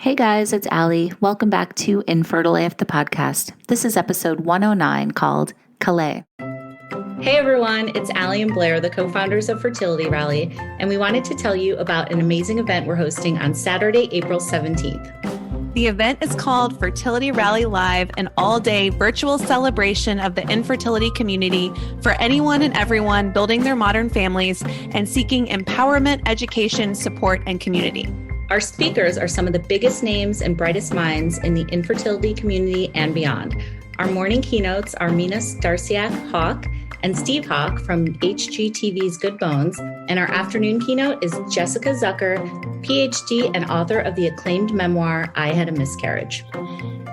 Hey guys, it's Allie. Welcome back to Infertile AF, the podcast. This is episode 109 called Kellee. Hey everyone, it's Allie and Blair, the co-founders of Fertility Rally, and we wanted to tell you about an amazing event we're hosting on Saturday, April 17th. The event is called Fertility Rally Live, an all-day virtual celebration of the infertility community for anyone and everyone building their modern families and seeking empowerment, education, support, and community. Our speakers are some of the biggest names and brightest minds in the infertility community and beyond. Our morning keynotes are Mina Starsiak-Hawk and Steve Hawk from HGTV's Good Bones, and our afternoon keynote is Jessica Zucker, PhD and author of the acclaimed memoir, I Had a Miscarriage.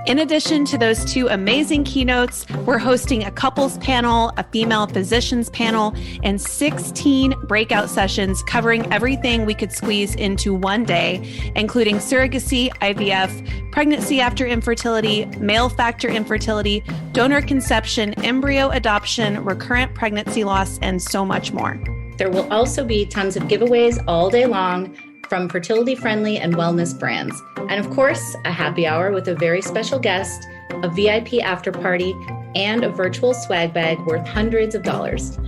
In addition to those two amazing keynotes, we're hosting a couples panel, a female physicians panel, and 16 breakout sessions covering everything we could squeeze into one day, including surrogacy, IVF, pregnancy after infertility, male factor infertility, donor conception, embryo adoption, recurrent pregnancy loss, and so much more. There will also be tons of giveaways all day long from fertility-friendly and wellness brands. And of course, a happy hour with a very special guest, a VIP after party, and a virtual swag bag worth hundreds of dollars.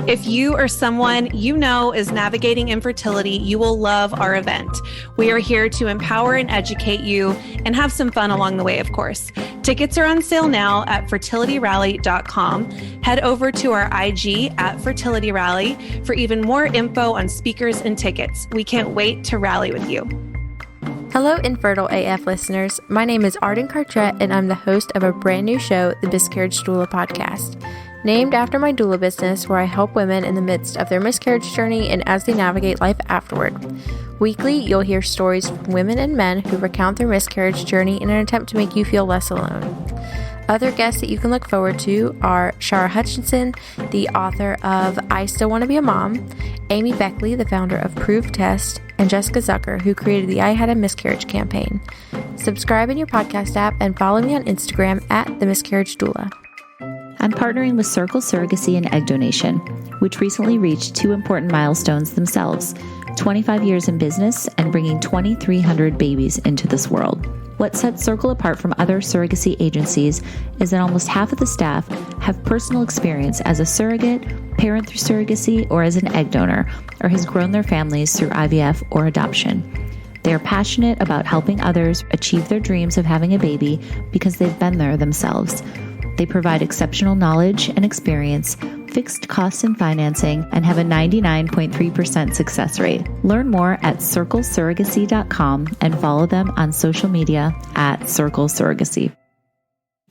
If you or someone you know is navigating infertility, you will love our event. We are here to empower and educate you and have some fun along the way, of course. Tickets are on sale now at fertilityrally.com. Head over to our IG at Fertility Rally for even more info on speakers and tickets. We can't wait to rally with you. Hello, Infertile AF listeners. My name is Arden Cartrette, and I'm the host of a brand new show, the Miscarriage Doula Podcast, named after my doula business, where I help women in the midst of their miscarriage journey and as they navigate life afterward. Weekly, you'll hear stories from women and men who recount their miscarriage journey in an attempt to make you feel less alone. Other guests that you can look forward to are Shara Hutchinson, the author of I Still Want to Be a Mom, Amy Beckley, the founder of Proof Test, and Jessica Zucker, who created the I Had a Miscarriage campaign. Subscribe in your podcast app and follow me on Instagram at The Miscarriage Doula. I'm partnering with Circle Surrogacy and Egg Donation, which recently reached two important milestones themselves: 25 years in business and bringing 2,300 babies into this world. What sets Circle apart from other surrogacy agencies is that almost half of the staff have personal experience as a surrogate, parent through surrogacy, or as an egg donor, or has grown their families through IVF or adoption. They are passionate about helping others achieve their dreams of having a baby because they've been there themselves. They provide exceptional knowledge and experience, fixed costs and financing, and have a 99.3% success rate. Learn more at circlesurrogacy.com and follow them on social media at Circle Surrogacy.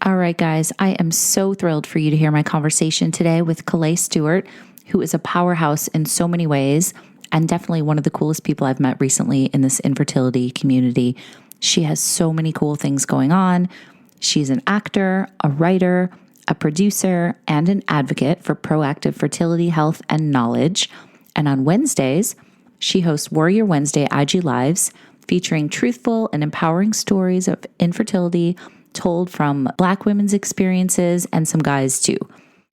All right, guys, I am so thrilled for you to hear my conversation today with Kellee Stewart, who is a powerhouse in so many ways and definitely one of the coolest people I've met recently in this infertility community. She has so many cool things going on. She's an actor, a writer, a producer, and an advocate for proactive fertility, health, and knowledge. And on Wednesdays, she hosts Warrior Wednesday IG Lives, featuring truthful and empowering stories of infertility told from Black women's experiences and some guys too.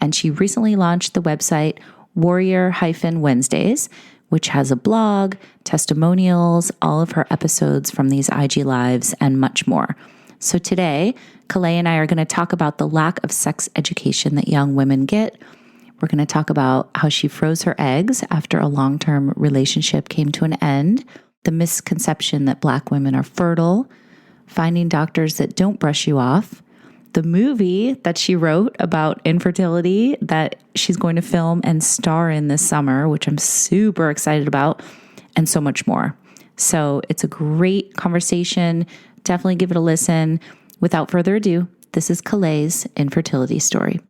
And she recently launched the website Warrior-Wednesdays, which has a blog, testimonials, all of her episodes from these IG Lives, and much more. So today, Kellee and I are going to talk about the lack of sex education that young women get. We're going to talk about how she froze her eggs after a long-term relationship came to an end, the misconception that Black women are fertile, finding doctors that don't brush you off, the movie that she wrote about infertility that she's going to film and star in this summer, which I'm super excited about, and so much more. So it's a great conversation. Definitely give it a listen. Without further ado, this is Kellee's infertility story.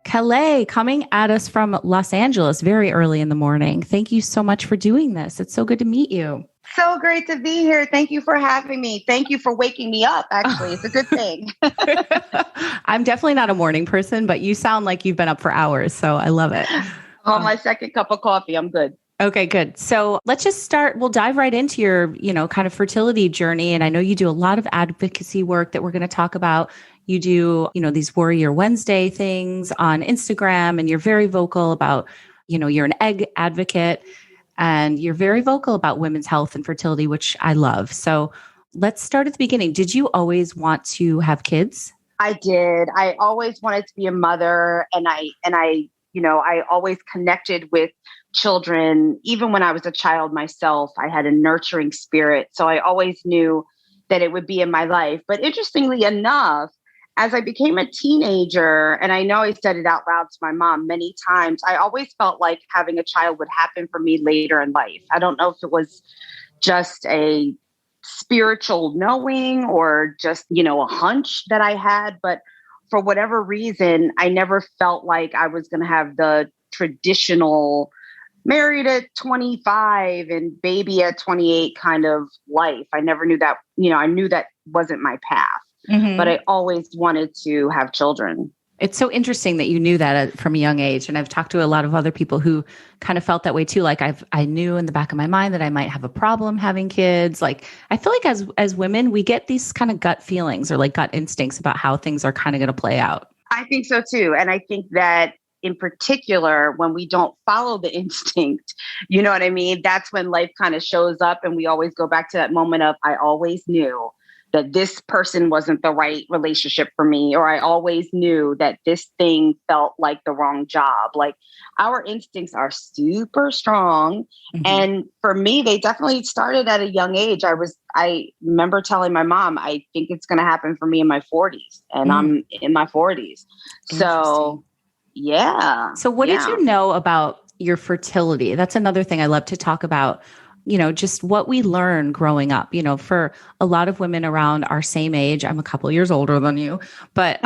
Kellee, coming at us from Los Angeles very early in the morning. Thank you so much for doing this. It's so good to meet you. So great to be here. Thank you for having me. Thank you for waking me up, actually. It's a good thing. I'm definitely not a morning person, but you sound like you've been up for hours, so I love it. On my second cup of coffee, I'm good. Okay, good. So let's just start. We'll dive right into your, kind of fertility journey. And I know you do a lot of advocacy work that we're going to talk about. You do, these Warrior Wednesday things on Instagram, and you're very vocal about, you're an egg advocate, and you're very vocal about women's health and fertility, which I love. So let's start at the beginning. Did you always want to have kids? I did. I always wanted to be a mother, and I always connected with children. Even when I was a child myself, I had a nurturing spirit. So I always knew that it would be in my life. But interestingly enough, as I became a teenager, and I know I said it out loud to my mom many times, I always felt like having a child would happen for me later in life. I don't know if it was just a spiritual knowing or just, a hunch that I had, but for whatever reason, I never felt like I was going to have the traditional married at 25 and baby at 28 kind of life. I never knew that, I knew that wasn't my path, but I always wanted to have children. It's so interesting that you knew that from a young age. And I've talked to a lot of other people who kind of felt that way too. Like I knew in the back of my mind that I might have a problem having kids. Like, I feel like as women, we get these kind of gut feelings or like gut instincts about how things are kind of going to play out. I think so too. And I think that in particular, when we don't follow the instinct, you know what I mean? That's when life kind of shows up, and we always go back to that moment of, I always knew that this person wasn't the right relationship for me, or I always knew that this thing felt like the wrong job. Like, our instincts are super strong. And for me, they definitely started at a young age. I remember telling my mom, I think it's going to happen for me in my 40s, and I'm in my 40s. So yeah. So what did you know about your fertility? That's another thing I love to talk about. Just what we learn growing up, for a lot of women around our same age. I'm a couple years older than you, but,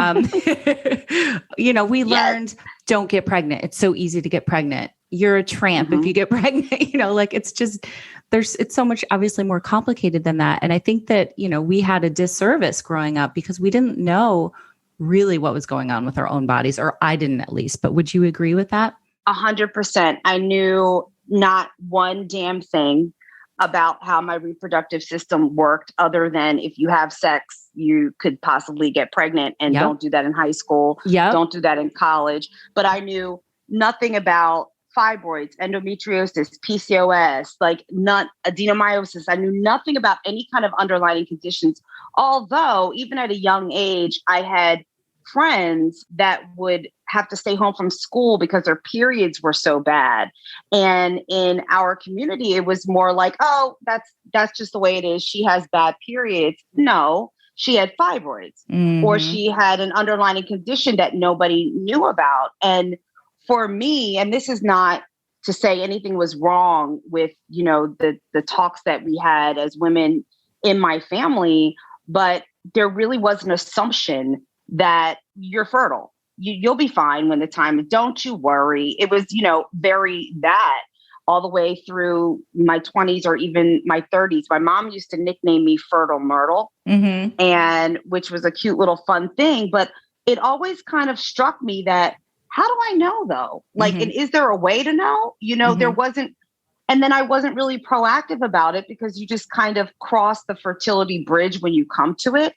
we learned don't get pregnant. It's so easy to get pregnant. You're a tramp if you get pregnant, it's so much obviously more complicated than that. And I think that, we had a disservice growing up because we didn't know really what was going on with our own bodies, or I didn't at least, but would you agree with that? 100%. I knew not one damn thing about how my reproductive system worked, other than if you have sex, you could possibly get pregnant, and don't do that in high school. Don't do that in college. But I knew nothing about fibroids, endometriosis, PCOS, adenomyosis. I knew nothing about any kind of underlying conditions. Although even at a young age, I had friends that would have to stay home from school because their periods were so bad. And in our community, it was more like, oh, that's just the way it is. She has bad periods. No, she had fibroids, or she had an underlying condition that nobody knew about. And for me, and this is not to say anything was wrong with, the talks that we had as women in my family, but there really was an assumption that you're fertile. You'll be fine when the time is. Don't you worry. It was, very that all the way through my 20s or even my 30s. My mom used to nickname me Fertile Myrtle, and which was a cute little fun thing. But it always kind of struck me that, how do I know though? And is there a way to know? There wasn't. And then I wasn't really proactive about it because you just kind of cross the fertility bridge when you come to it.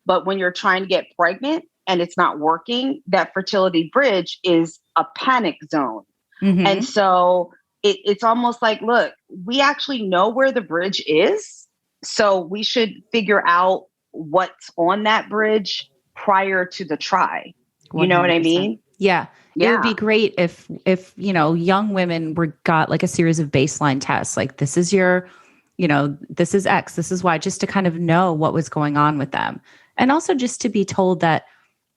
But when you're trying to get pregnant and it's not working, that fertility bridge is a panic zone. And so it's almost like, look, we actually know where the bridge is. So we should figure out what's on that bridge prior to the try. You 100%. Know what I mean? Yeah. It would be great if young women got like a series of baseline tests. Like, this is your, this is X, this is Y, just to kind of know what was going on with them. And also just to be told that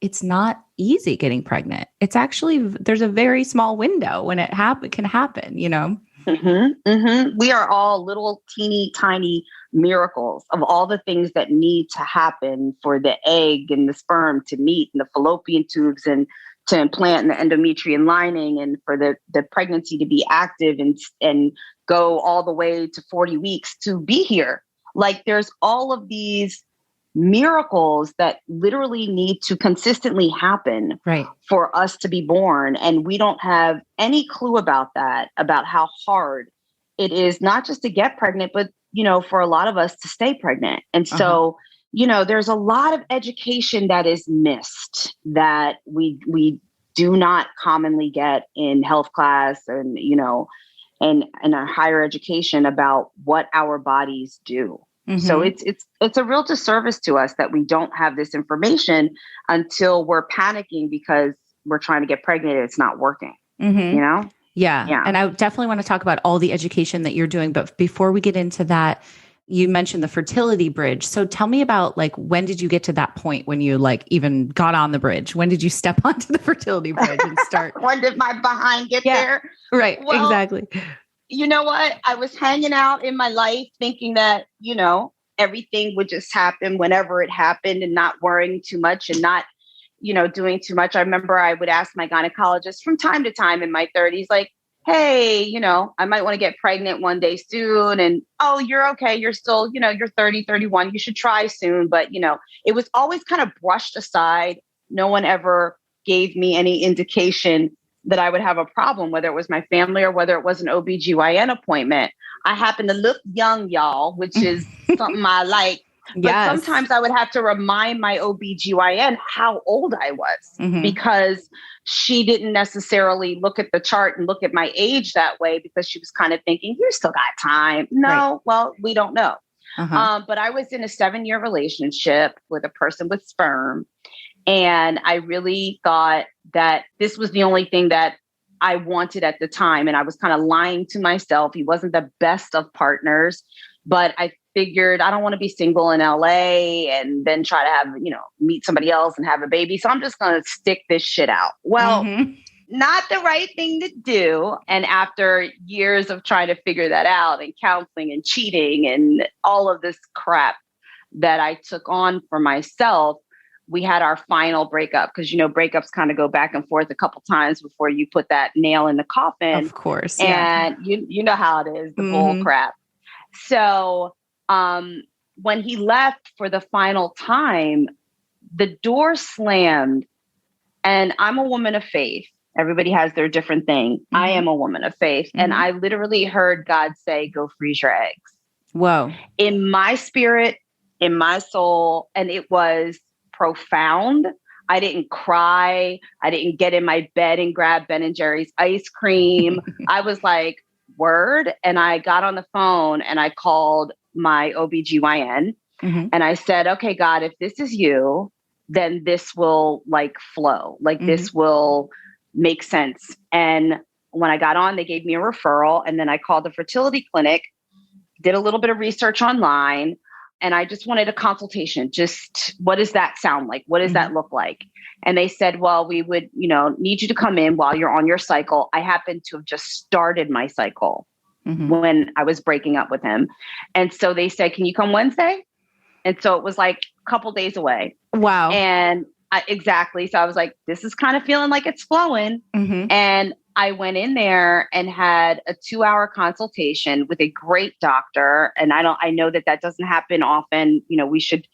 it's not easy getting pregnant. It's actually, there's a very small window when it can happen, We are all little teeny tiny miracles of all the things that need to happen for the egg and the sperm to meet, and the fallopian tubes, and to implant in the endometrium lining, and for the pregnancy to be active and go all the way to 40 weeks to be here. Like, there's all of these miracles that literally need to consistently happen for us to be born. And we don't have any clue about that, about how hard it is not just to get pregnant, but, for a lot of us to stay pregnant. And so, there's a lot of education that is missed that we do not commonly get in health class and, and in our higher education about what our bodies do. So it's a real disservice to us that we don't have this information until we're panicking because we're trying to get pregnant and it's not working, Yeah. And I definitely want to talk about all the education that you're doing. But before we get into that, you mentioned the fertility bridge. So tell me about when did you get to that point when you even got on the bridge? When did you step onto the fertility bridge and start? When did my behind get there? Right. Well, exactly. You know what? I was hanging out in my life thinking that, everything would just happen whenever it happened and not worrying too much and not, doing too much. I remember I would ask my gynecologist from time to time in my 30s, hey, I might want to get pregnant one day soon. And, oh, you're okay. You're still, you're 30, 31. You should try soon. But, it was always kind of brushed aside. No one ever gave me any indication that I would have a problem, whether it was my family or whether it was an OBGYN appointment. I happen to look young, y'all, which is something I like. But sometimes I would have to remind my OBGYN how old I was because she didn't necessarily look at the chart and look at my age that way because she was kind of thinking, you still got time. No, well, we don't know. But I was in a 7-year relationship with a person with sperm. And I really thought that this was the only thing that I wanted at the time. And I was kind of lying to myself. He wasn't the best of partners, but I figured I don't want to be single in LA and then try to have, meet somebody else and have a baby. So I'm just going to stick this shit out. Well, not the right thing to do. And after years of trying to figure that out and counseling and cheating and all of this crap that I took on for myself, we had our final breakup because, breakups kind of go back and forth a couple times before you put that nail in the coffin. Of course. And you know how it is, the bull crap. So when he left for the final time, the door slammed and I'm a woman of faith. Everybody has their different thing. I am a woman of faith. And I literally heard God say, go freeze your eggs. Whoa. In my spirit, in my soul. And it was profound. I didn't cry. I didn't get in my bed and grab Ben & Jerry's ice cream. I was like, word. And I got on the phone and I called my OBGYN and I said, okay, God, if this is you, then this will flow. This will make sense. And when I got on, they gave me a referral and then I called the fertility clinic, did a little bit of research online. And I just wanted a consultation. Just what does that sound like? What does that look like? And they said, well, we would, need you to come in while you're on your cycle. I happened to have just started my cycle when I was breaking up with him. And so they said, can you come Wednesday? And so it was a couple days away. Wow. And exactly. So I was like, this is kind of feeling like it's flowing. And I went in there and had a 2-hour consultation with a great doctor. And I know that doesn't happen often. We should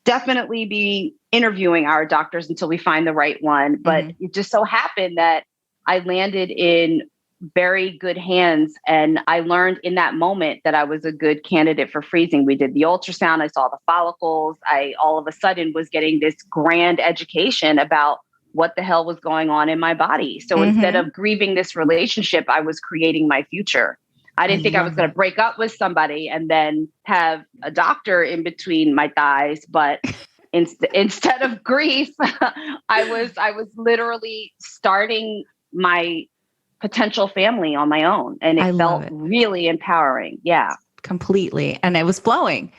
definitely be interviewing our doctors until we find the right one. But it just so happened that I landed in very good hands. And I learned in that moment that I was a good candidate for freezing. We did the ultrasound. I saw the follicles. I all of a sudden was getting this grand education about what the hell was going on in my body. So instead of grieving this relationship, I was creating my future. I didn't think I was going to break up with somebody and then have a doctor in between my thighs. But instead of grief, I was literally starting my potential family on my own. And it felt really empowering. Yeah. Completely. And it was flowing.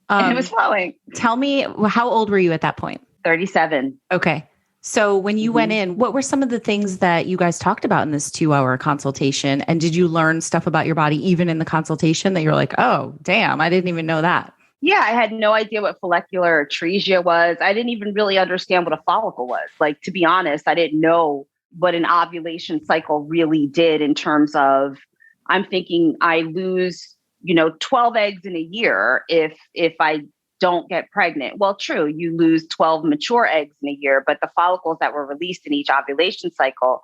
And it was flowing. Tell me, how old were you at that point? 37. Okay. So when you went in, what were some of the things that you guys talked about in this 2-hour consultation? And did you learn stuff about your body even in the consultation that you're like, oh, damn, I didn't even know that? Yeah, I had no idea what follicular atresia was. I didn't even really understand what a follicle was. To be honest, I didn't know what an ovulation cycle really did in terms of, I'm thinking I lose, 12 eggs in a year if I don't get pregnant. Well, true, you lose 12 mature eggs in a year, but the follicles that were released in each ovulation cycle,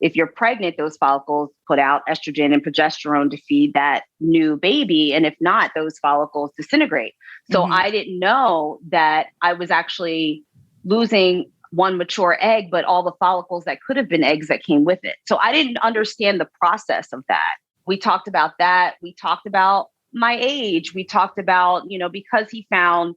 if you're pregnant, those follicles put out estrogen and progesterone to feed that new baby. And if not, those follicles disintegrate. So I didn't know that I was actually losing one mature egg, but all the follicles that could have been eggs that came with it. So I didn't understand the process of that. We talked about that. We talked about my age. We talked about, because he found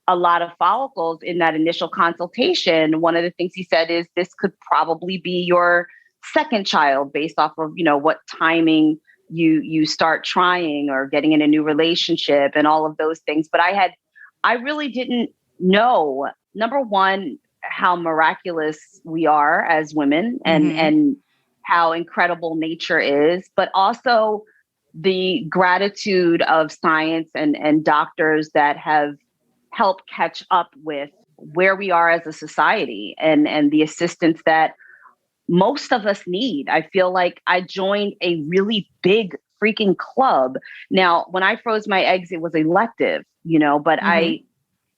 a lot of follicles in that initial consultation, one of the things he said is this could probably be your second child based off of, what timing you start trying or getting in a new relationship and all of those things. But I really didn't know, number one, how miraculous we are as women and how incredible nature is, but also the gratitude of science and doctors that have helped catch up with where we are as a society and the assistance that most of us need. I feel like I joined a really big freaking club. Now, when I froze my eggs, it was elective, but I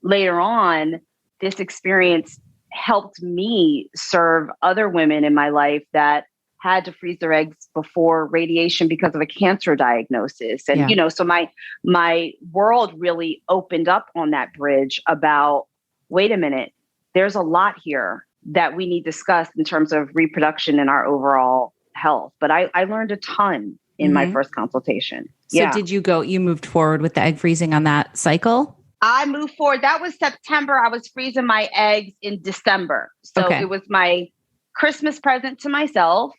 later on, this experience helped me serve other women in my life that had to freeze their eggs before radiation because of a cancer diagnosis. And, so my world really opened up on that bridge about, wait a minute, there's a lot here that we need discussed in terms of reproduction and our overall health. But I learned a ton in my first consultation. So did you moved forward with the egg freezing on that cycle? I moved forward. That was September. I was freezing my eggs in December. So it was my Christmas present to myself.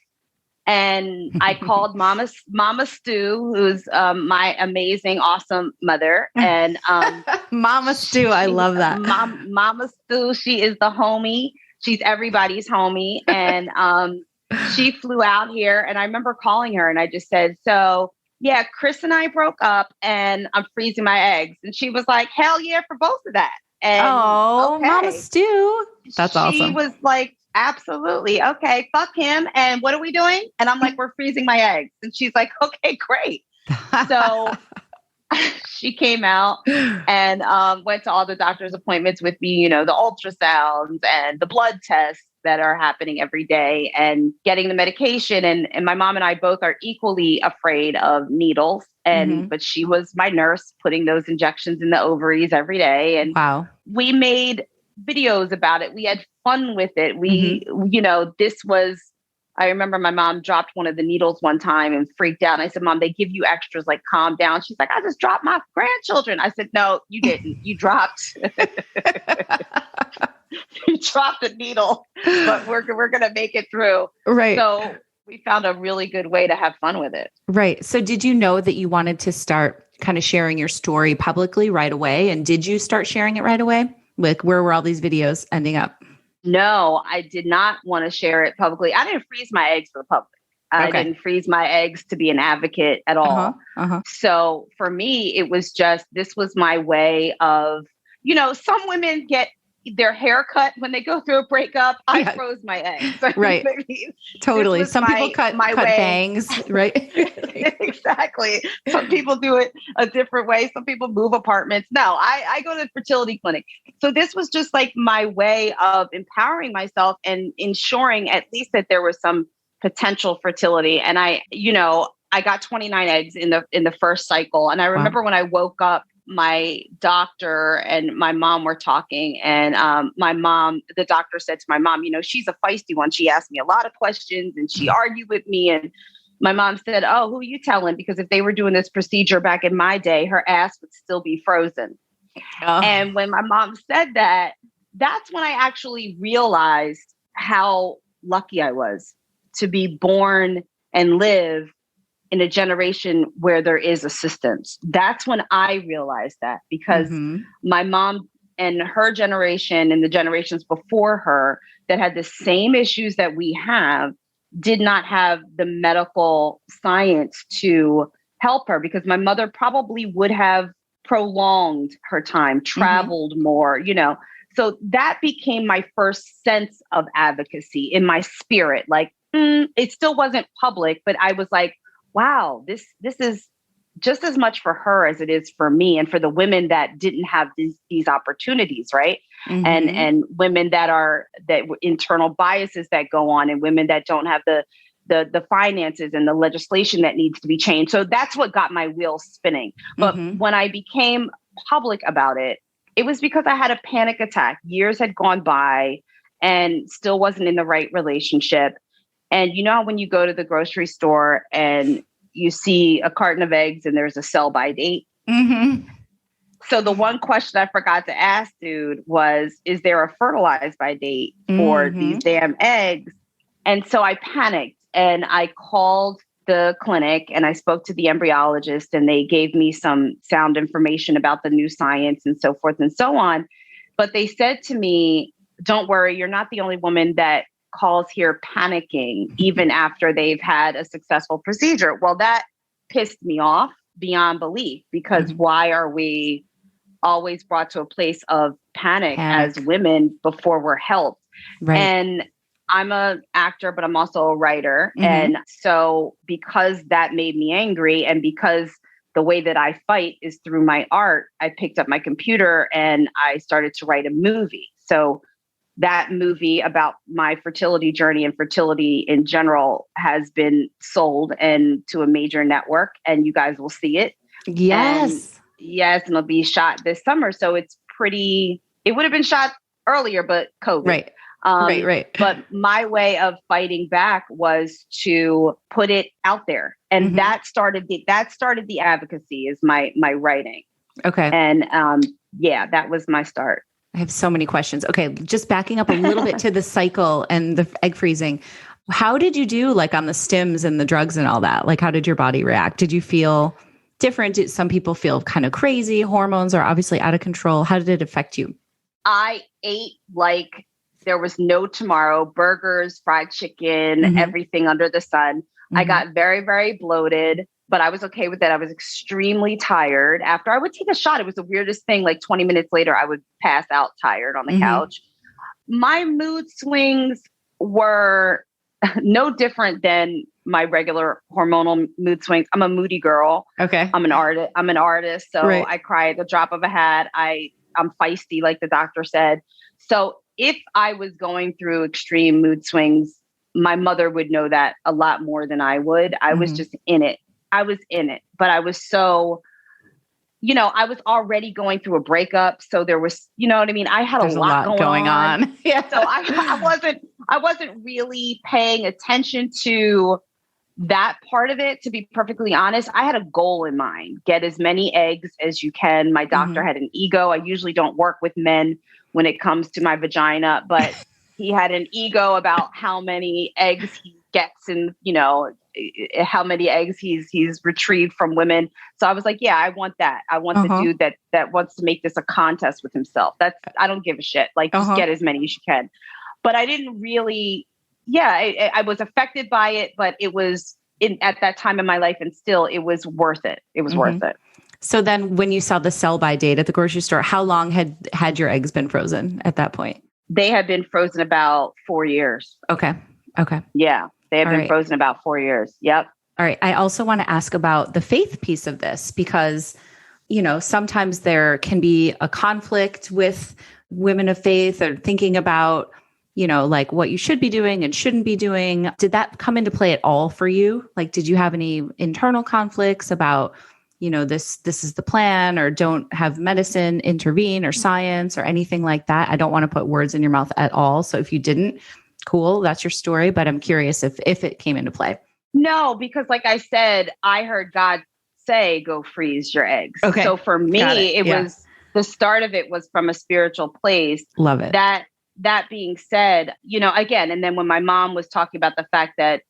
And I called Mama Stu, who's my amazing, awesome mother. And Mama Stu, I love that. Mama Stu, she is the homie. She's everybody's homie. And she flew out here. And I remember calling her and I just said, so yeah, Chris and I broke up and I'm freezing my eggs. And she was like, hell yeah, for both of that. And Mama Stu. That's awesome. She was like, absolutely. Okay, fuck him. And what are we doing? And I'm like, we're freezing my eggs. And she's like, okay, great. So she came out and went to all the doctor's appointments with me, the ultrasounds and the blood tests that are happening every day and getting the medication. And my mom and I both are equally afraid of needles. But she was my nurse putting those injections in the ovaries every day. And we made videos about it. We had fun with it. I remember my mom dropped one of the needles one time and freaked out. And I said, Mom, they give you extras, like calm down. She's like, I just dropped my grandchildren. I said, no, you didn't. You dropped. You dropped the needle, but we're going to make it through. Right. So we found a really good way to have fun with it. Right. So did you know that you wanted to start kind of sharing your story publicly right away? And did you start sharing it right away? Like, where were all these videos ending up? No, I did not want to share it publicly. I didn't freeze my eggs for the public. I didn't freeze my eggs to be an advocate at all. So for me, it was just, this was my way of, some women get their hair cut when they go through a breakup. I froze my eggs. Right. Totally. Some people cut bangs, right? Exactly. Some people do it a different way. Some people move apartments. No, I go to the fertility clinic. So this was just like my way of empowering myself and ensuring at least that there was some potential fertility. And I got 29 eggs in the first cycle. And I remember when I woke up, my doctor and my mom were talking, and the doctor said to my mom, she's a feisty one. She asked me a lot of questions and she argued with me. And my mom said, oh, who are you telling? Because if they were doing this procedure back in my day, her ass would still be frozen. And when my mom said that, that's when I actually realized how lucky I was to be born and live in a generation where there is assistance. That's when I realized that, because my mom and her generation and the generations before her that had the same issues that we have did not have the medical science to help her, because my mother probably would have prolonged her time, traveled more, So that became my first sense of advocacy in my spirit. Like, it still wasn't public, but I was like, wow, this is just as much for her as it is for me, and for the women that didn't have these opportunities, right? And women that internal biases that go on, and women that don't have the the finances and the legislation that needs to be changed. So that's what got my wheels spinning. But when I became public about it, it was because I had a panic attack. Years had gone by and still wasn't in the right relationship. And you know, when you go to the grocery store and you see a carton of eggs and there's a sell by date. So the one question I forgot to ask, dude, was, is there a fertilized by date for these damn eggs? And so I panicked and I called the clinic and I spoke to the embryologist, and they gave me some sound information about the new science and so forth and so on. But they said to me, don't worry, you're not the only woman that calls here panicking, even after they've had a successful procedure. Well, that pissed me off beyond belief, because why are we always brought to a place of panic as women before we're helped? Right. And I'm an actor, but I'm also a writer. And so because that made me angry, and because the way that I fight is through my art, I picked up my computer and I started to write a movie. So that movie about my fertility journey and fertility in general has been sold and to a major network, and you guys will see it. Yes. And it'll be shot this summer. So it's it would have been shot earlier, but COVID. Right. Right. But my way of fighting back was to put it out there. And that started the advocacy, is my writing. Okay. And that was my start. I have so many questions. Okay. Just backing up a little bit to the cycle and the egg freezing. How did you do, like, on the stims and the drugs and all that? Like, how did your body react? Did you feel different? Did some people feel kind of crazy? Hormones are obviously out of control. How did it affect you? I ate like there was no tomorrow. Burgers, fried chicken, everything under the sun. I got very, very bloated, but I was okay with that. I was extremely tired. After I would take a shot, it was the weirdest thing. Like 20 minutes later, I would pass out tired on the couch. My mood swings were no different than my regular hormonal mood swings. I'm a moody girl. Okay. I'm an artist. So I cry at the drop of a hat. I'm feisty, like the doctor said. So if I was going through extreme mood swings, my mother would know that a lot more than I would. I was just in it. But I was so, I was already going through a breakup. So there was, you know what I mean? I had a lot going on. Yeah. So I wasn't really paying attention to that part of it, to be perfectly honest. I had a goal in mind: get as many eggs as you can. My doctor had an ego. I usually don't work with men when it comes to my vagina, but he had an ego about how many eggs he gets and, how many eggs he's retrieved from women. So I was like, yeah, I want that. I want the dude that wants to make this a contest with himself. I don't give a shit. Like, just get as many as you can. But I didn't really, I was affected by it, but it was at that time in my life, and still it was worth it. It was worth it. So then when you saw the sell by date at the grocery store, how long had your eggs been frozen at that point? They had been frozen about 4 years. Okay. Yeah. They had been frozen about 4 years. Yep. All right. I also want to ask about the faith piece of this, because, sometimes there can be a conflict with women of faith, or thinking about, like what you should be doing and shouldn't be doing. Did that come into play at all for you? Like, did you have any internal conflicts about, this is the plan, or don't have medicine intervene, or science, or anything like that? I don't want to put words in your mouth at all. So if you didn't, cool, that's your story. But I'm curious if it came into play. No, because like I said, I heard God say, go freeze your eggs. Okay. So for me, it was, the start of it was from a spiritual place. Love it. That being said, again, and then when my mom was talking about the fact that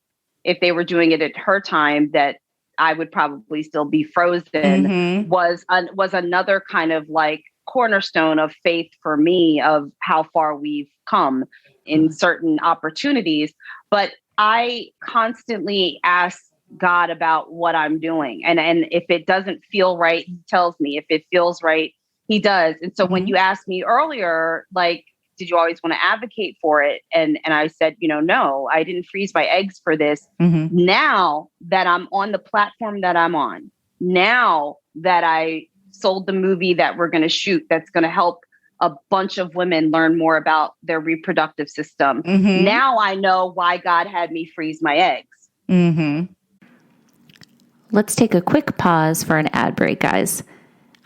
if they were doing it at her time, that I would probably still be frozen, was another kind of like cornerstone of faith for me, of how far we've come in certain opportunities. But I constantly ask God about what I'm doing. And if it doesn't feel right, he tells me. If it feels right, he does. And so when you asked me earlier, like, did you always want to advocate for it? And I said, no, I didn't freeze my eggs for this. Now that I'm on the platform that I'm on, now that I sold the movie that we're going to shoot, that's going to help a bunch of women learn more about their reproductive system. Now I know why God had me freeze my eggs. Mm-hmm. Let's take a quick pause for an ad break, guys.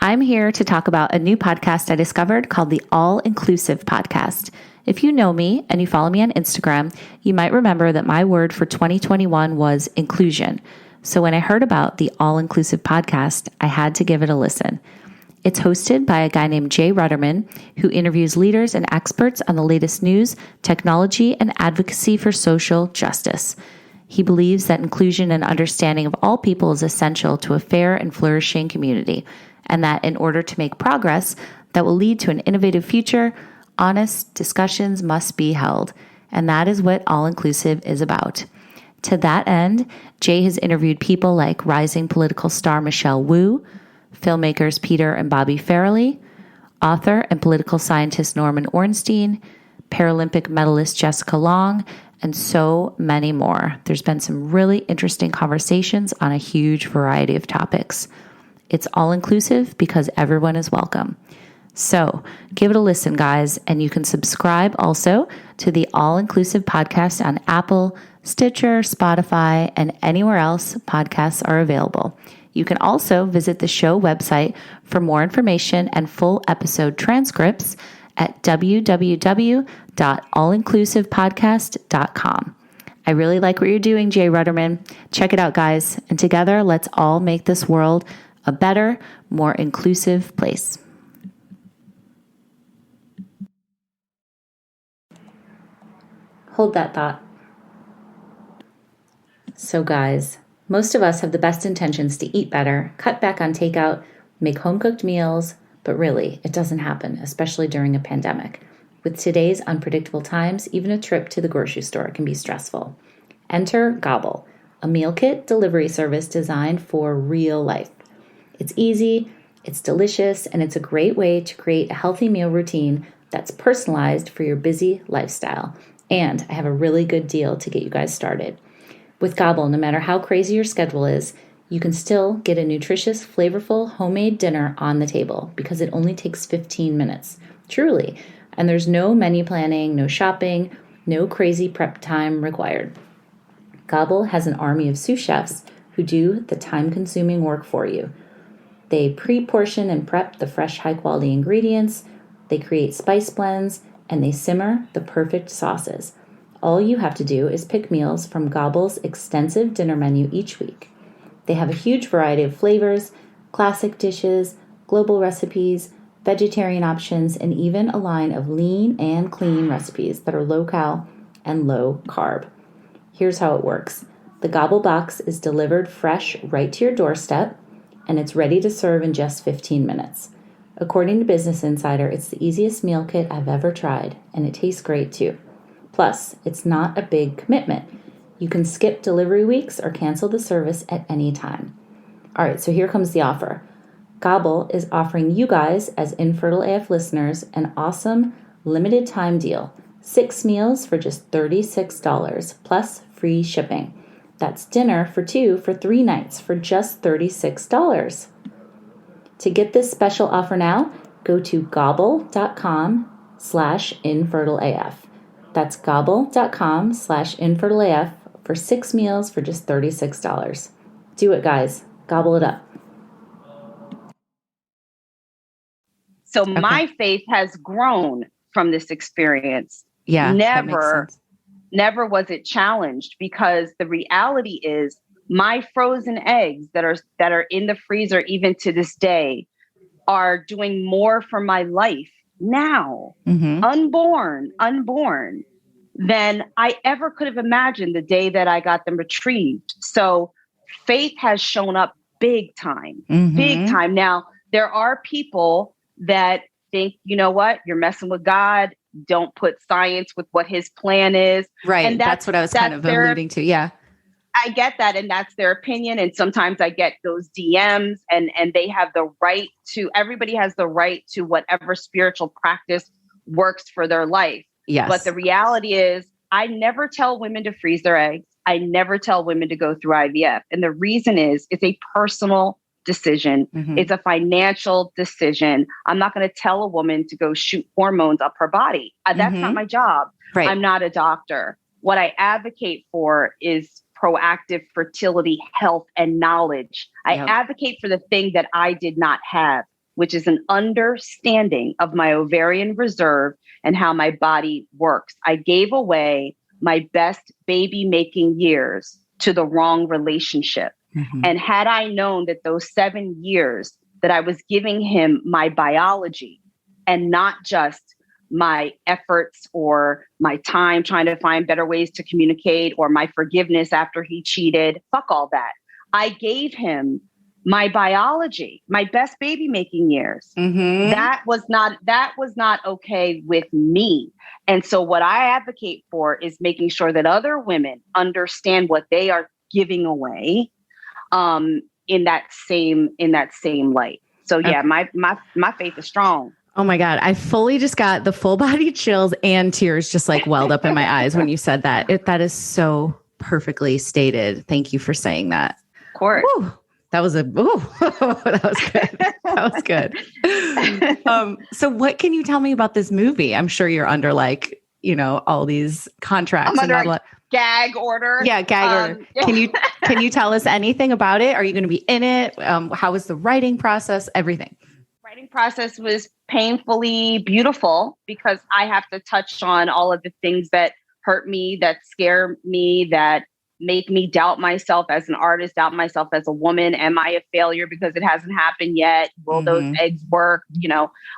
I'm here to talk about a new podcast I discovered called the All Inclusive Podcast. If you know me and you follow me on Instagram, you might remember that my word for 2021 was inclusion. So when I heard about the All Inclusive Podcast, I had to give it a listen. It's hosted by a guy named Jay Rudderman, who interviews leaders and experts on the latest news, technology, and advocacy for social justice. He believes that inclusion and understanding of all people is essential to a fair and flourishing community, and that in order to make progress that will lead to an innovative future, honest discussions must be held. And that is what All Inclusive is about. To that end, Jay has interviewed people like rising political star Michelle Wu, filmmakers Peter and Bobby Farrelly, author and political scientist Norman Ornstein, Paralympic medalist Jessica Long, and so many more. There's been some really interesting conversations on a huge variety of topics. It's all inclusive because everyone is welcome. So give it a listen, guys, and you can subscribe also to the All Inclusive Podcast on Apple, Stitcher, Spotify, and anywhere else podcasts are available. You can also visit the show website for more information and full episode transcripts at www.allinclusivepodcast.com. I really like what you're doing, Jay Rudderman. Check it out, guys. And together, let's all make this world a better, more inclusive place. Hold that thought. So, guys, most of us have the best intentions to eat better, cut back on takeout, make home-cooked meals, but really, it doesn't happen, especially during a pandemic. With today's unpredictable times, even a trip to the grocery store can be stressful. Enter Gobble, a meal kit delivery service designed for real life. It's easy, it's delicious, and it's a great way to create a healthy meal routine that's personalized for your busy lifestyle. And I have a really good deal to get you guys started. With Gobble, no matter how crazy your schedule is, you can still get a nutritious, flavorful, homemade dinner on the table because it only takes 15 minutes. Truly. And there's no menu planning, no shopping, no crazy prep time required. Gobble has an army of sous chefs who do the time-consuming work for you. They pre-portion and prep the fresh, high-quality ingredients, they create spice blends, and they simmer the perfect sauces. All you have to do is pick meals from Gobble's extensive dinner menu each week. They have a huge variety of flavors, classic dishes, global recipes, vegetarian options, and even a line of lean and clean recipes that are low-cal and low-carb. Here's how it works. The Gobble box is delivered fresh right to your doorstep, and it's ready to serve in just 15 minutes. According to Business Insider, it's the easiest meal kit I've ever tried, and it tastes great too. Plus, it's not a big commitment. You can skip delivery weeks or cancel the service at any time. All right, so here comes the offer. Gobble is offering you guys, as Infertile AF listeners, an awesome limited time deal. 6 meals for just $36 plus free shipping. That's dinner for 2 for 3 nights for just $36. To get this special offer now, go to gobble.com/infertileaf. That's gobble.com/infertileaf for 6 meals for just $36. Do it, guys. Gobble it up. So my faith has grown from this experience. Yeah. Never was it challenged, because the reality is my frozen eggs that are in the freezer even to this day are doing more for my life now, unborn, than I ever could have imagined the day that I got them retrieved. So faith has shown up big time. Now, there are people that think, you know what, you're messing with God. Don't put science with what his plan is. Right. And that's what I was kind of alluding to. Yeah. I get that. And that's their opinion. And sometimes I get those DMs and they have the right to, everybody has the right to whatever spiritual practice works for their life. Yes. But the reality is I never tell women to freeze their eggs. I never tell women to go through IVF. And the reason is it's a personal decision. It's a financial decision. I'm not going to tell a woman to go shoot hormones up her body. That's not my job. Right. I'm not a doctor. What I advocate for is proactive fertility, health, and knowledge. I advocate for the thing that I did not have, which is an understanding of my ovarian reserve and how my body works. I gave away my best baby making years to the wrong relationship. Mm-hmm. And had I known that those 7 years that I was giving him my biology and not just my efforts or my time trying to find better ways to communicate or my forgiveness after he cheated, fuck all that. I gave him my biology, my best baby making years. Mm-hmm. That was not okay with me. And so what I advocate for is making sure that other women understand what they are giving away in that same light. So yeah, my faith is strong. Oh my God. I fully just got the full body chills and tears just like welled up in my eyes when you said that. That is so perfectly stated. Thank you for saying that. Of course. Woo. That was that was good. That was good. So what can you tell me about this movie? I'm sure you're under all these contracts. I'm under a gag order. Yeah, gag order. Can you tell us anything about it? Are you going to be in it? How was the writing process? Everything. Writing process was painfully beautiful because I have to touch on all of the things that hurt me, that scare me, that make me doubt myself as an artist, doubt myself as a woman. Am I a failure because it hasn't happened yet? Will those eggs work?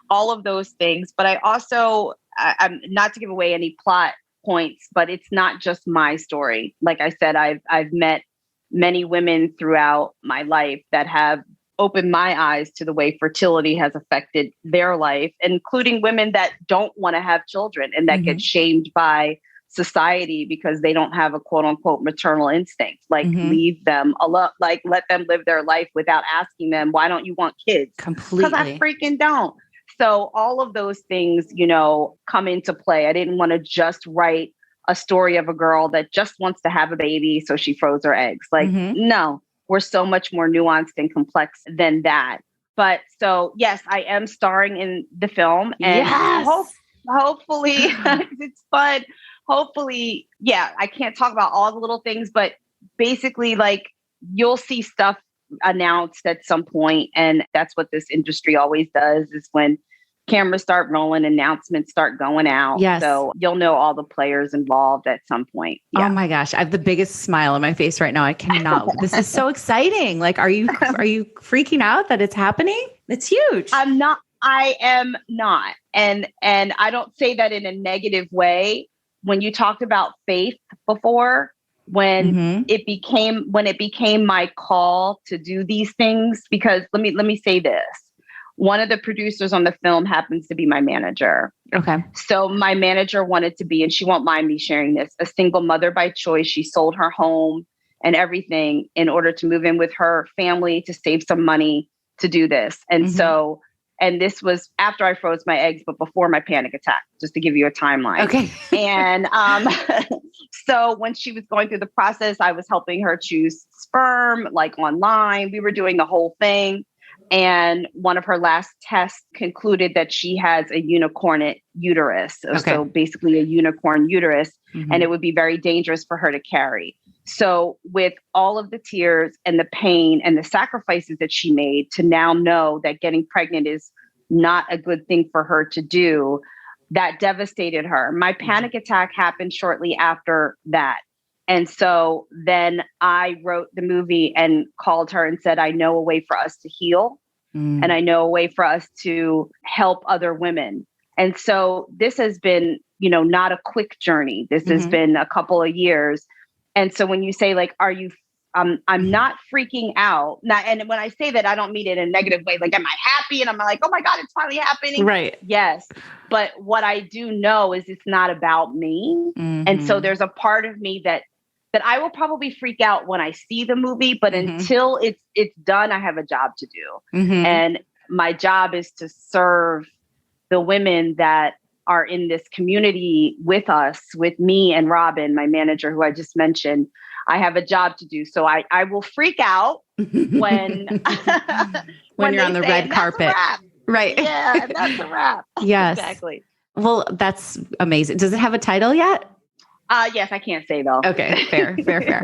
All of those things. But I also, I'm not to give away any plot points, but it's not just my story. Like I said, I've met many women throughout my life that have opened my eyes to the way fertility has affected their life, including women that don't want to have children and that get shamed by society because they don't have a quote unquote maternal instinct. Leave them alone, let them live their life without asking them, why don't you want kids? Completely. Because I freaking don't. So all of those things, come into play. I didn't want to just write a story of a girl that just wants to have a baby, so she froze her eggs. No, we're so much more nuanced and complex than that. But so, yes, I am starring in the film, and hopefully it's fun. Hopefully, I can't talk about all the little things, but basically, you'll see stuff announced at some point, and that's what this industry always does, is when cameras start rolling, announcements start going out. Yes. So you'll know all the players involved at some point. Yeah. Oh my gosh. I have the biggest smile on my face right now. I cannot. This is so exciting. Are you freaking out that it's happening? It's huge. I am not. And I don't say that in a negative way. When you talked about faith before, when it became my call to do these things, because let me say this. One of the producers on the film happens to be my manager. Okay. So my manager wanted to be, and she won't mind me sharing this, a single mother by choice. She sold her home and everything in order to move in with her family to save some money to do this. And so, and this was after I froze my eggs, but before my panic attack, just to give you a timeline. Okay. And so when she was going through the process, I was helping her choose sperm, online. We were doing the whole thing. And one of her last tests concluded that she has a unicornate uterus. Okay. So basically a unicorn uterus, and it would be very dangerous for her to carry. So with all of the tears and the pain and the sacrifices that she made to now know that getting pregnant is not a good thing for her to do, that devastated her. My panic attack happened shortly after that. And so then I wrote the movie and called her and said, I know a way for us to heal. And I know a way for us to help other women. And so this has been, not a quick journey. This has been a couple of years. And so when you say are you, I'm not freaking out. And when I say that, I don't mean it in a negative way. Am I happy? And I'm oh my God, it's finally happening. Right. Yes. But what I do know is it's not about me. And so there's a part of me that I will probably freak out when I see the movie, but until it's done, I have a job to do. And my job is to serve the women that are in this community with us, with me and Robin, my manager, who I just mentioned. I have a job to do. So I will freak out when you're on the red carpet. Right. Yeah, that's a wrap. Yes. Exactly. Well, that's amazing. Does it have a title yet? Yes, I can't say though. Okay, fair.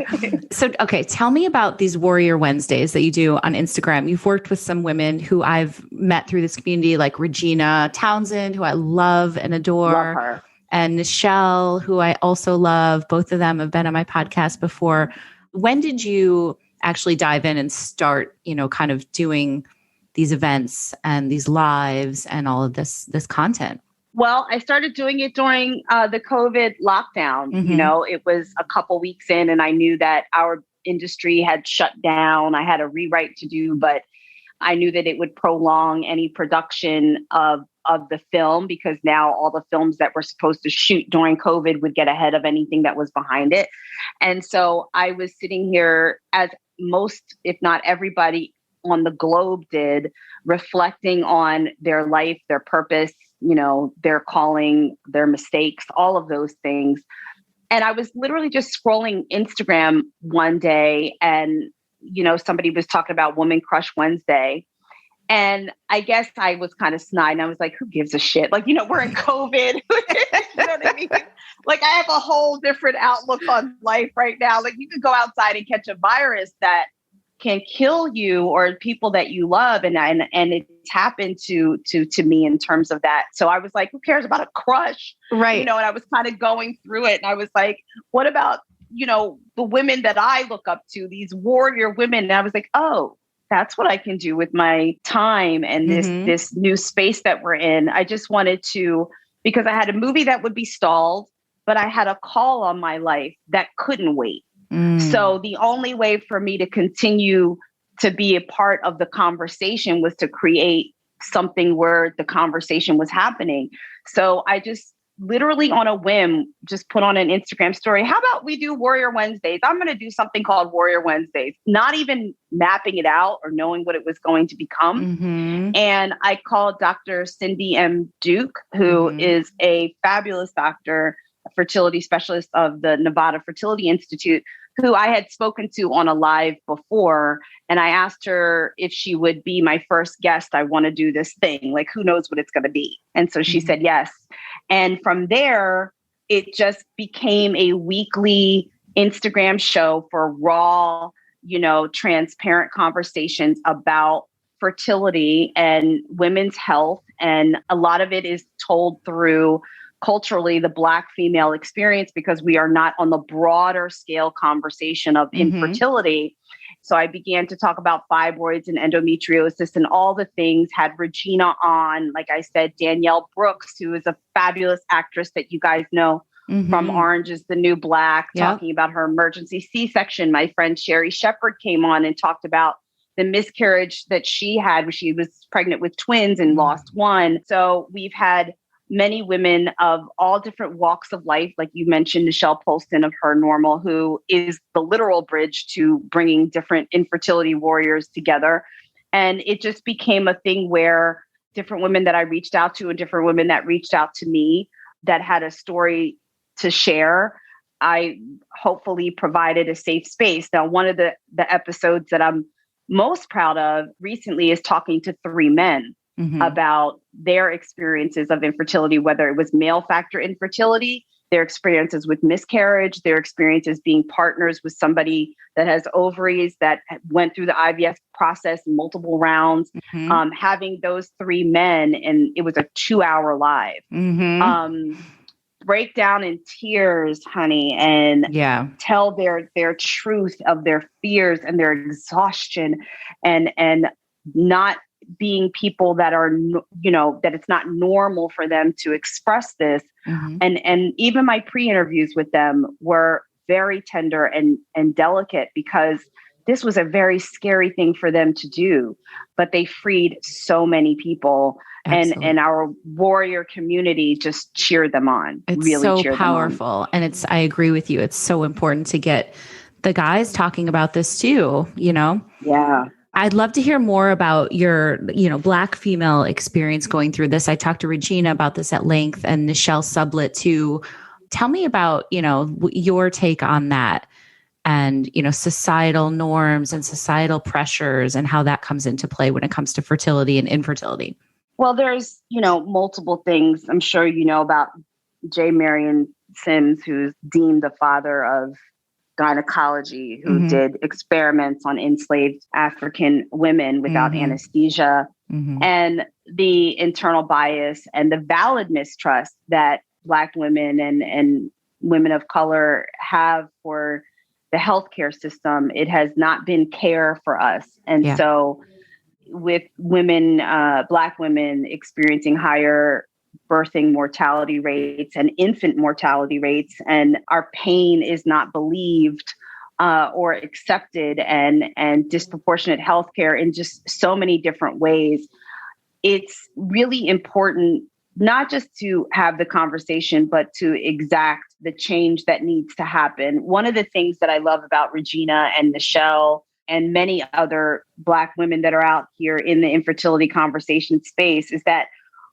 So, okay, tell me about these Warrior Wednesdays that you do on Instagram. You've worked with some women who I've met through this community, like Regina Townsend, who I love and adore. Love her. And Nichelle, who I also love. Both of them have been on my podcast before. When did you actually dive in and start, kind of doing these events and these lives and all of this content? Well, I started doing it during the COVID lockdown. Mm-hmm. It was a couple weeks in and I knew that our industry had shut down. I had a rewrite to do, but I knew that it would prolong any production of the film because now all the films that were supposed to shoot during COVID would get ahead of anything that was behind it. And so I was sitting here, as most, if not everybody on the globe did, reflecting on their life, their purpose, their calling, their mistakes, all of those things. And I was literally just scrolling Instagram one day and, somebody was talking about Woman Crush Wednesday. And I guess I was kind of snide and I was like, who gives a shit? Like, we're in COVID. You know what I mean? Like, I have a whole different outlook on life right now. Like, you could go outside and catch a virus that can kill you or people that you love. And it's happened to me in terms of that. So I was like, who cares about a crush? Right. And I was kind of going through it. And I was like, what about, the women that I look up to, these warrior women? And I was like, oh, that's what I can do with my time and this new space that we're in. I just wanted to, because I had a movie that would be stalled, but I had a call on my life that couldn't wait. So the only way for me to continue to be a part of the conversation was to create something where the conversation was happening. So I just literally on a whim, just put on an Instagram story. How about we do Warrior Wednesdays? I'm going to do something called Warrior Wednesdays, not even mapping it out or knowing what it was going to become. Mm-hmm. And I called Dr. Cindy M. Duke, who is a fabulous doctor, a fertility specialist of the Nevada Fertility Institute, who I had spoken to on a live before. And I asked her if she would be my first guest. I want to do this thing. Like, who knows what it's going to be? And so she said yes. And from there, it just became a weekly Instagram show for raw, transparent conversations about fertility and women's health. And a lot of it is told through culturally the Black female experience because we are not on the broader scale conversation of infertility. So I began to talk about fibroids and endometriosis and all the things, had Regina on, like I said, Danielle Brooks, who is a fabulous actress that you guys know from Orange is the New Black, talking about her emergency C-section. My friend Sherry Shepard came on and talked about the miscarriage that she had when she was pregnant with twins and lost one. So we've had many women of all different walks of life, like you mentioned, Nichelle Polston of Her Normal, who is the literal bridge to bringing different infertility warriors together. And it just became a thing where different women that I reached out to and different women that reached out to me that had a story to share, I hopefully provided a safe space. Now, one of the episodes that I'm most proud of recently is talking to 3 men about their experiences of infertility, whether it was male factor infertility, their experiences with miscarriage, their experiences being partners with somebody that has ovaries that went through the IVF process, multiple rounds, having those 3 men, and it was a 2-hour live. Break down in tears, honey, and tell their truth of their fears and their exhaustion and not being people that are, that it's not normal for them to express this. And even my pre-interviews with them were very tender and delicate because this was a very scary thing for them to do, but they freed so many people. And our warrior community just cheered them on. It's really so powerful. And I agree with you. It's so important to get the guys talking about this too, Yeah. I'd love to hear more about your, Black female experience going through this. I talked to Regina about this at length and Nichelle Sublett too. Tell me about, your take on that and, societal norms and societal pressures and how that comes into play when it comes to fertility and infertility. Well, there's, multiple things. I'm sure you know about J. Marion Sims, who's deemed the father of gynecology, who did experiments on enslaved African women without anesthesia, and the internal bias and the valid mistrust that Black women and women of color have for the healthcare system. It has not been care for us. And so with women, Black women experiencing higher birthing mortality rates and infant mortality rates, and our pain is not believed or accepted, and disproportionate healthcare in just so many different ways. It's really important not just to have the conversation, but to exact the change that needs to happen. One of the things that I love about Regina and Michelle and many other Black women that are out here in the infertility conversation space is that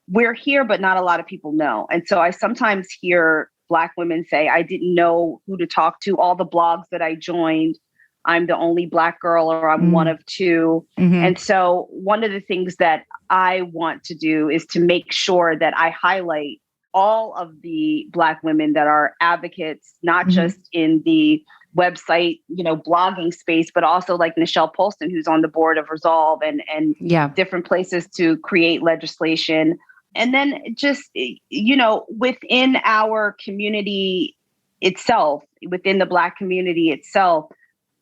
we're here, but not a lot of people know. And so I sometimes hear Black women say, I didn't know who to talk to. All the blogs that I joined, I'm the only Black girl, or I'm one of two. And so one of the things that I want to do is to make sure that I highlight all of the Black women that are advocates, not just in the website, blogging space, but also like Nichelle Polston, who's on the board of Resolve and different places to create legislation. And then just, within our community itself, within the Black community itself,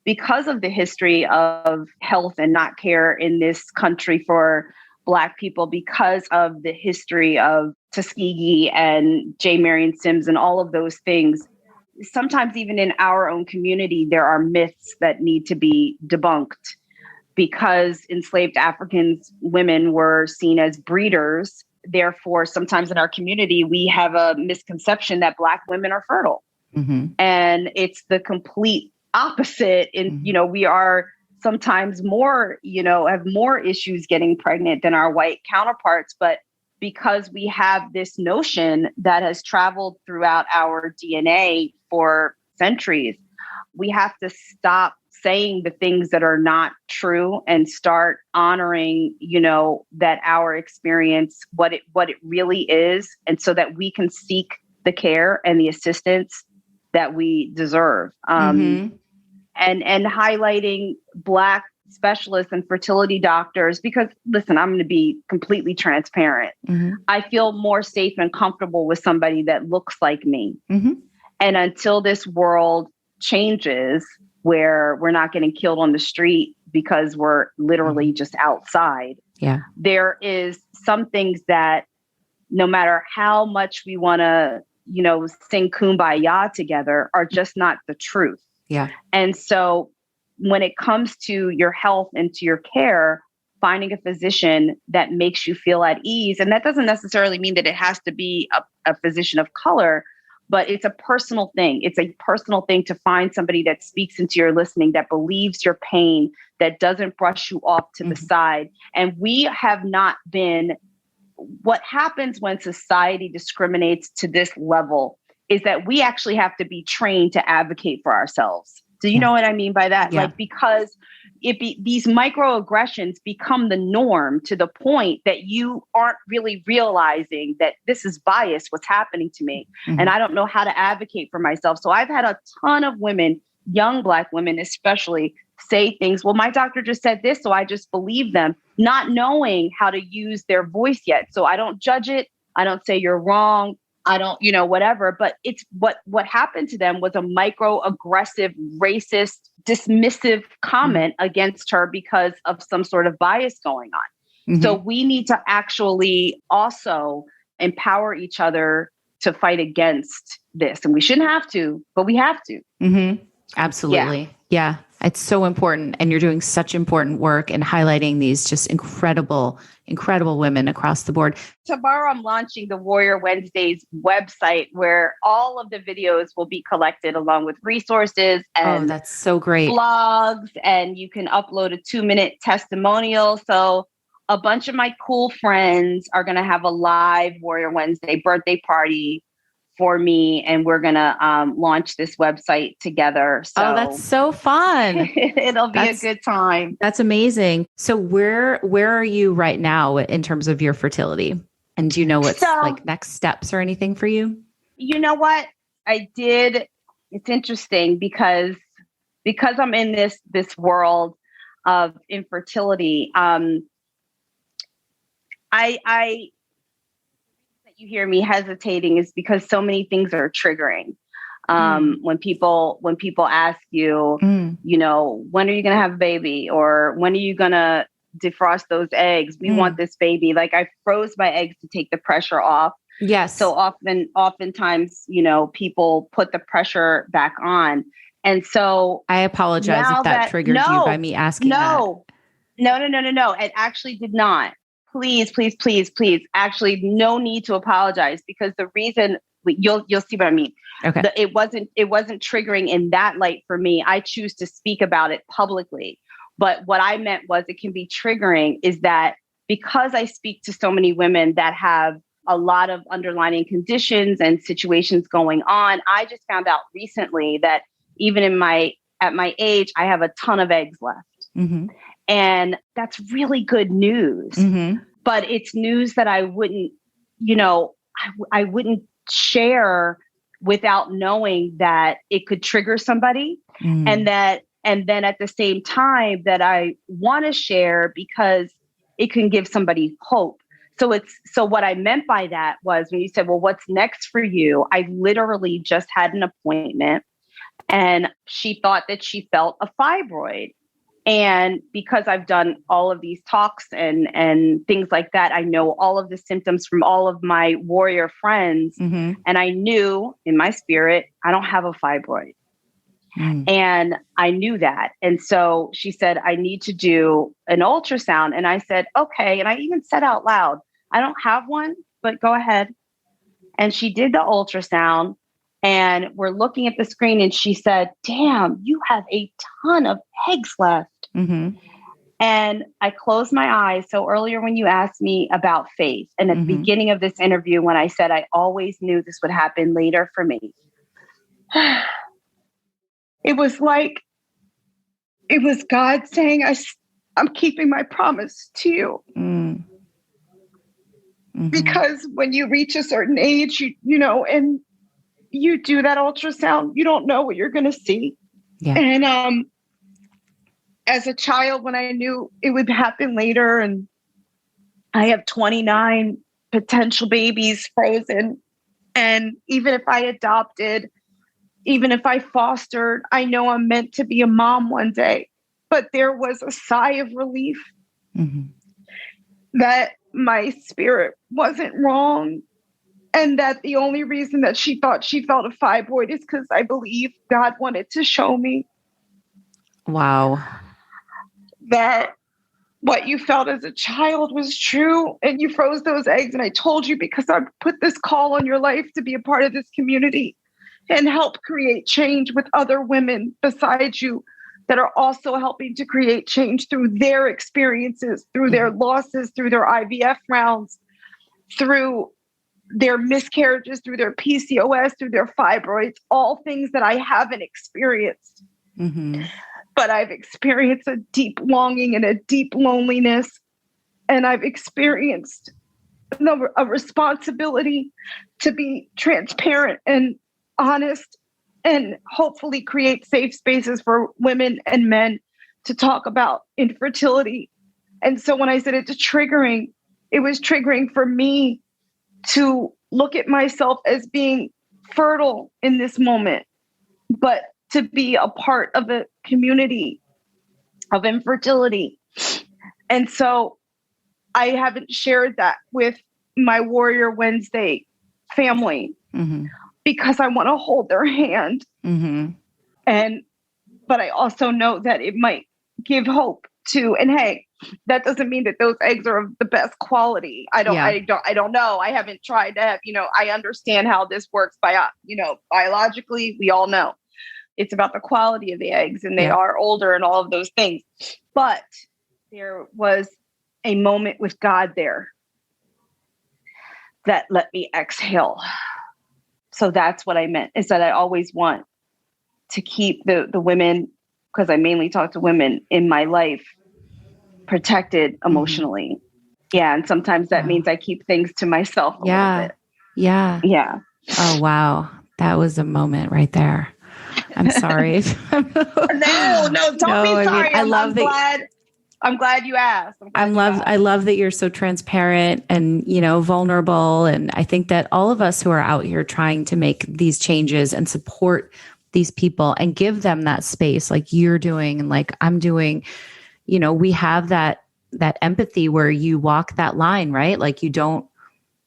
because of the history of health and not care in this country for Black people, because of the history of Tuskegee and J. Marion Sims and all of those things, sometimes even in our own community, there are myths that need to be debunked. Because enslaved Africans, women were seen as breeders. Therefore, sometimes in our community, we have a misconception that Black women are fertile. And it's the complete opposite. And, we are sometimes more, have more issues getting pregnant than our white counterparts. But because we have this notion that has traveled throughout our DNA for centuries, we have to stop saying the things that are not true and start honoring, that our experience, what it really is. And so that we can seek the care and the assistance that we deserve. And highlighting Black specialists and fertility doctors, because listen, I'm going to be completely transparent. I feel more safe and comfortable with somebody that looks like me. And until this world changes, where we're not getting killed on the street because we're literally just outside. There is some things that no matter how much we want to, sing Kumbaya together, are just not the truth. And so when it comes to your health and to your care, finding a physician that makes you feel at ease, and that doesn't necessarily mean that it has to be a physician of color, but it's a personal thing. It's a personal thing to find somebody that speaks into your listening, that believes your pain, that doesn't brush you off to the side. And we have not been, what happens when society discriminates to this level is that we actually have to be trained to advocate for ourselves. Do you know what I mean by that? Like, because these microaggressions become the norm to the point that you aren't really realizing that this is bias, what's happening to me. And I don't know how to advocate for myself. So I've had a ton of women, young Black women especially, say things, well, my doctor just said this, so I just believe them, not knowing how to use their voice yet. So I don't judge it. I don't say you're wrong. I don't, whatever. But it's what happened to them was a microaggressive, racist, dismissive comment against her because of some sort of bias going on. So we need to actually also empower each other to fight against this. And we shouldn't have to, but we have to. Absolutely. Yeah. It's so important. And you're doing such important work and highlighting these just incredible women across the board. Tomorrow, I'm launching the Warrior Wednesdays website where all of the videos will be collected along with resources and that's so great. Blogs, and you can upload a 2-minute testimonial. So a bunch of my cool friends are going to have a live Warrior Wednesday birthday party for me, and we're going to launch this website together. So that's so fun. It'll be a good time. That's amazing. So where are you right now in terms of your fertility? And do you know what's like next steps or anything for you? You know what? did. It's interesting because I'm in this world of infertility. I that you hear me hesitating is because so many things are triggering. When people ask you, you know, when are you going to have a baby, or when are you going to defrost those eggs? We want this baby. Like, I froze my eggs to take the pressure off. Yes. So oftentimes, you know, people put the pressure back on. And so I apologize if that triggered you by me asking that. No. It actually did not. Please. Actually, no need to apologize, because the reason you'll see what I mean. Okay. It wasn't triggering in that light for me. I choose to speak about it publicly. But what I meant was, it can be triggering is that because I speak to so many women that have a lot of underlying conditions and situations going on, I just found out recently that even at my age, I have a ton of eggs left. Mm-hmm. And that's really good news. Mm-hmm. But it's news that I wouldn't, you know, I wouldn't share without knowing that it could trigger somebody. And then at the same time that I want to share because it can give somebody hope. So what I meant by that was, when you said, well, what's next for you? I literally just had an appointment, and she thought that she felt a fibroid. And because I've done all of these talks and things like that, I know all of the symptoms from all of my warrior friends. Mm-hmm. And I knew in my spirit, I don't have a fibroid. And I knew that. And so she said, I need to do an ultrasound. And I said, okay. And I even said out loud, I don't have one, but go ahead. And she did the ultrasound, and we're looking at the screen, and she said, damn, you have a ton of eggs left. Mm-hmm. And I closed my eyes. So earlier when you asked me about faith, and at the beginning of this interview, when I said I always knew this would happen later for me, it was like, it was God saying, I'm keeping my promise to you. Mm-hmm. Because when you reach a certain age, you know, and you do that ultrasound, you don't know what you're going to see. Yeah. And as a child, when I knew it would happen later, and I have 29 potential babies frozen, and even if I adopted, even if I fostered, I know I'm meant to be a mom one day. But there was a sigh of relief that my spirit wasn't wrong. And that the only reason that she thought she felt a fibroid is because I believe God wanted to show me. Wow. That what you felt as a child was true, and you froze those eggs. And I told you because I put this call on your life to be a part of this community and help create change with other women besides you that are also helping to create change through their experiences, through their losses, through their IVF rounds, through their miscarriages, through their PCOS, through their fibroids, all things that I haven't experienced. Mm-hmm. But I've experienced a deep longing and a deep loneliness. And I've experienced a responsibility to be transparent and honest, and hopefully create safe spaces for women and men to talk about infertility. And so when I said it's triggering, it was triggering for me to look at myself as being fertile in this moment, but to be a part of a community of infertility. And so I haven't shared that with my Warrior Wednesday family because I want to hold their hand. But I also know that it might give hope to, and hey, that doesn't mean that those eggs are of the best quality. I don't know. I haven't tried to have, I understand how this works biologically. We all know it's about the quality of the eggs, and they are older and all of those things. But there was a moment with God there that let me exhale. So that's what I meant, is that I always want to keep the women, because I mainly talk to women in my life, protected emotionally. Yeah. And sometimes that means I keep things to myself a little bit. Yeah. Yeah. Oh, wow. That was a moment right there. I'm sorry. No, don't be sorry. I'm glad you asked. I love that you're so transparent and, vulnerable. And I think that all of us who are out here trying to make these changes and support these people and give them that space like you're doing and like I'm doing, we have that empathy where you walk that line, right? Like you don't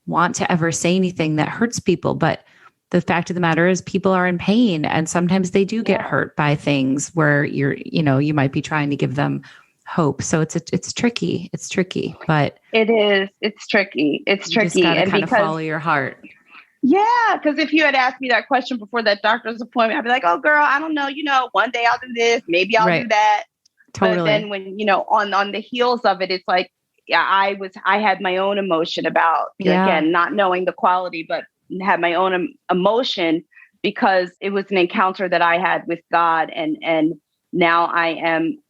want to ever say anything that hurts people, but the fact of the matter is people are in pain and sometimes they do get hurt by things where you might be trying to give them hope. So it's tricky. It's tricky, but it is. It's tricky. It's tricky. You just gotta kind of follow your heart. Yeah. Cause if you had asked me that question before that doctor's appointment, I'd be like, oh girl, I don't know. One day I'll do this. Maybe I'll do that. Totally. But then when, on the heels of it, it's like, I had my own emotion about, again, not knowing the quality, but had my own emotion because it was an encounter that I had with God. And now I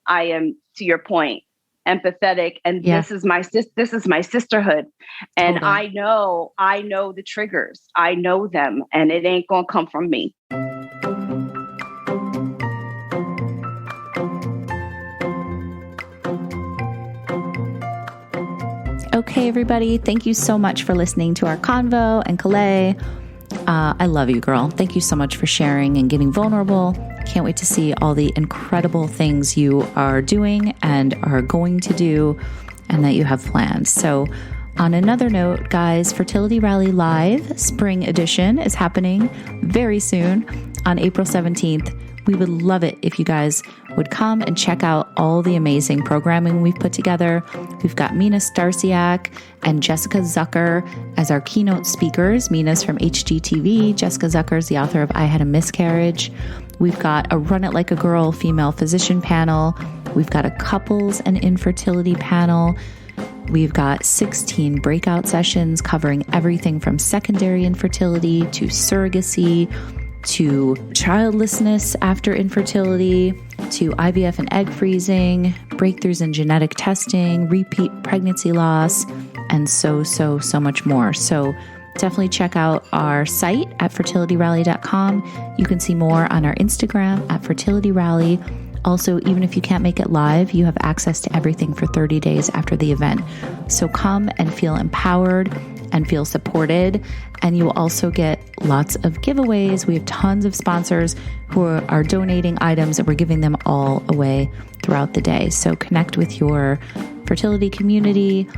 am, to your point, empathetic. And this is my sisterhood. And totally. I know the triggers. I know them and it ain't going to come from me. Okay, everybody. Thank you so much for listening to our convo. And Kellee, I love you, girl. Thank you so much for sharing and getting vulnerable. Can't wait to see all the incredible things you are doing and are going to do and that you have planned. So on another note, guys, Fertility Rally Live Spring Edition is happening very soon on April 17th. We would love it if you guys would come and check out all the amazing programming we've put together. We've got Mina Starsiak and Jessica Zucker as our keynote speakers. Mina's from HGTV. Jessica Zucker is the author of I Had a Miscarriage. We've got a Run It Like a Girl female physician panel. We've got a couples and infertility panel. We've got 16 breakout sessions covering everything from secondary infertility to surrogacy, to childlessness after infertility, to IVF and egg freezing, breakthroughs in genetic testing, repeat pregnancy loss, and so much more. So definitely check out our site at fertilityrally.com. You can see more on our Instagram at fertilityrally. Also, even if you can't make it live, you have access to everything for 30 days after the event. So come and feel empowered and feel supported. And you will also get lots of giveaways. We have tons of sponsors who are donating items and we're giving them all away throughout the day. So connect with your fertility community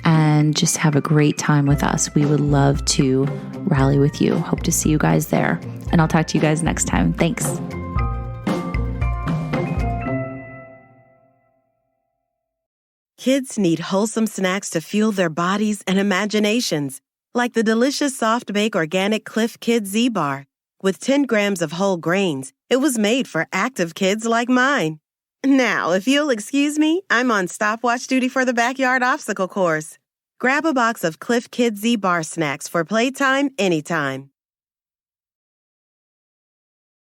and just have a great time with us. We would love to rally with you. Hope to see you guys there. And I'll talk to you guys next time. Thanks. Kids need wholesome snacks to fuel their bodies and imaginations, like the delicious soft-bake organic Cliff Kid Z-Bar. With 10 grams of whole grains, it was made for active kids like mine. Now, if you'll excuse me, I'm on stopwatch duty for the backyard obstacle course. Grab a box of Cliff Kid Z-Bar snacks for playtime anytime.